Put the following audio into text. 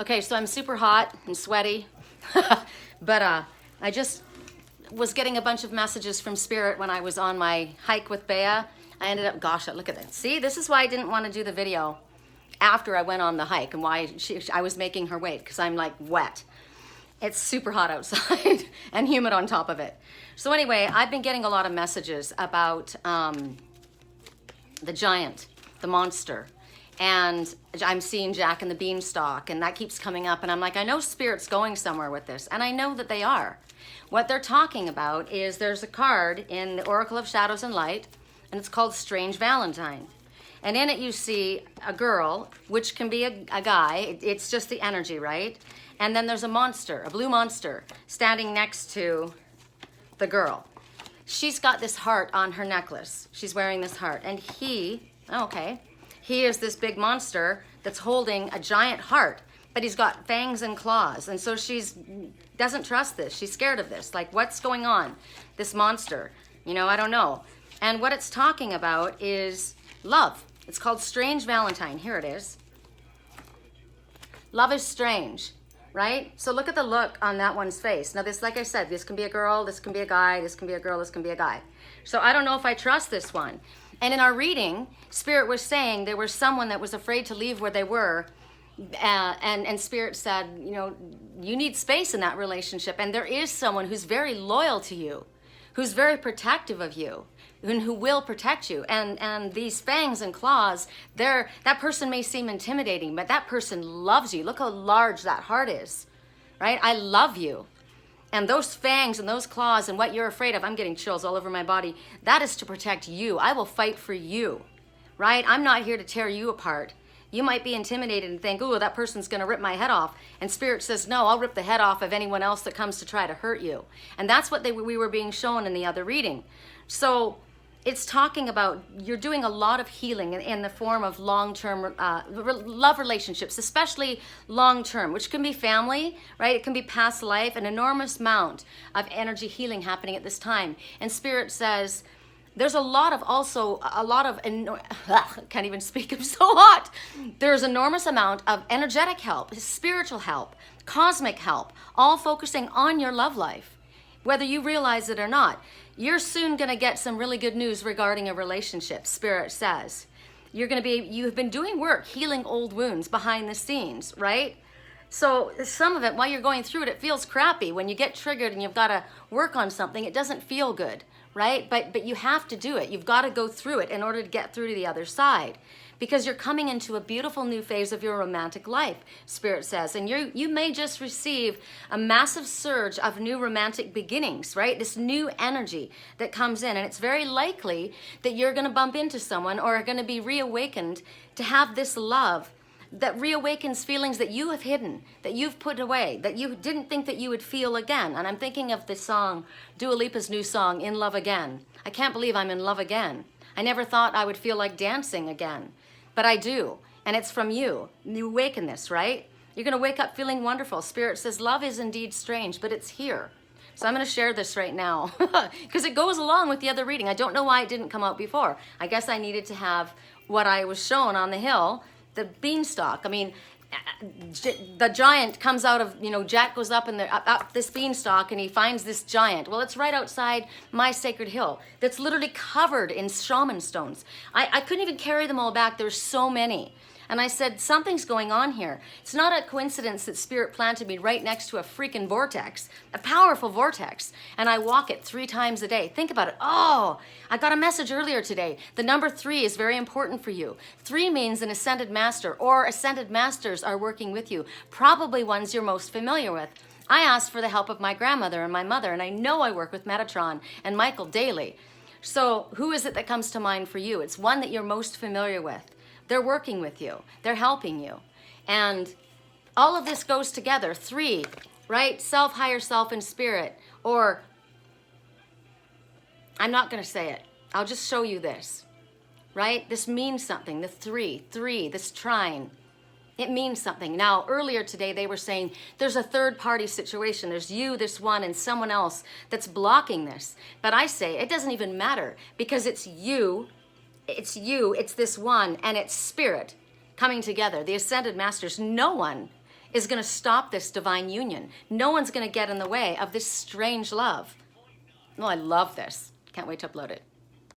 Okay, so I'm super hot and sweaty, but I just was getting a bunch of messages from Spirit when I was on my hike with Bea. I ended up, gosh, look at that. See, this is why I didn't want to do the video after I went on the hike and why I was making her wait, because I'm like wet. It's super hot outside and humid on top of it. So anyway, I've been getting a lot of messages about the giant, the monster. And I'm seeing Jack and the Beanstalk, and that keeps coming up. And I'm like, I know Spirit's going somewhere with this, and I know that they are. What they're talking about is there's a card in the Oracle of Shadows and Light, and it's called Strange Valentine. And in it you see a girl, which can be a guy. It's just the energy, right? And then there's a monster, a blue monster, standing next to the girl. She's got this heart on her necklace. She's wearing this heart. And he is this big monster that's holding a giant heart, but he's got fangs and claws. And so doesn't trust this. She's scared of this. Like, what's going on? This monster, I don't know. And what it's talking about is love. It's called Strange Valentine. Here it is. Love is strange, right? So look at the look on that one's face. Now this, like I said, this can be a girl, this can be a guy, this can be a girl, this can be a guy. So I don't know if I trust this one. And in our reading, Spirit was saying there was someone that was afraid to leave where they were. And Spirit said, you need space in that relationship. And there is someone who's very loyal to you, who's very protective of you, and who will protect you. And these fangs and claws, that person may seem intimidating, but that person loves you. Look how large that heart is, right? I love you. And those fangs and those claws and what you're afraid of, I'm getting chills all over my body, that is to protect you. I will fight for you, right? I'm not here to tear you apart. You might be intimidated and think, oh, that person's going to rip my head off. And Spirit says, no, I'll rip the head off of anyone else that comes to try to hurt you. And that's what we were being shown in the other reading. So it's talking about you're doing a lot of healing in the form of long-term love relationships, especially long-term, which can be family, right? It can be past life, an enormous amount of energy healing happening at this time. And Spirit says there's can't even speak, I'm so hot. There's enormous amount of energetic help, spiritual help, cosmic help, all focusing on your love life, whether you realize it or not. You're soon going to get some really good news regarding a relationship, Spirit says. You've been doing work, healing old wounds behind the scenes, right? So some of it, while you're going through it, it feels crappy. When you get triggered and you've got to work on something, it doesn't feel good, right? But you have to do it. You've got to go through it in order to get through to the other side. Because you're coming into a beautiful new phase of your romantic life, Spirit says. And you may just receive a massive surge of new romantic beginnings, right? This new energy that comes in. And it's very likely that you're going to bump into someone or are going to be reawakened to have this love that reawakens feelings that you have hidden, that you've put away, that you didn't think that you would feel again. And I'm thinking of this song, Dua Lipa's new song, In Love Again. I can't believe I'm in love again. I never thought I would feel like dancing again. But I do, and it's from you. You awaken this, right? You're going to wake up feeling wonderful. Spirit says love is indeed strange, but it's here. So I'm going to share this right now because it goes along with the other reading. I don't know why it didn't come out before. I guess I needed to have what I was shown on the hill, the beanstalk. I mean, the giant comes out of, Jack goes up this beanstalk and he finds this giant. Well, it's right outside my sacred hill that's literally covered in shaman stones. I couldn't even carry them all back. There's so many. And I said, something's going on here. It's not a coincidence that Spirit planted me right next to a freaking vortex, a powerful vortex, and I walk it 3 times a day. Think about it. Oh, I got a message earlier today. The number 3 is very important for you. 3 means an ascended master, or ascended masters are working with you, probably ones you're most familiar with. I asked for the help of my grandmother and my mother, and I know I work with Metatron and Michael daily. So who is it that comes to mind for you? It's one that you're most familiar with. They're working with you. They're helping you. And all of this goes together. 3, right? Self, higher self, and spirit. Or, I'm not going to say it. I'll just show you this, right? This means something. The 3, this trine. It means something. Now, earlier today, they were saying there's a third-party situation. There's you, this one, and someone else that's blocking this. But I say it doesn't even matter because it's you, it's this one, and it's spirit coming together. The ascended masters, no one is going to stop this divine union. No one's going to get in the way of this strange love. Oh, I love this. Can't wait to upload it.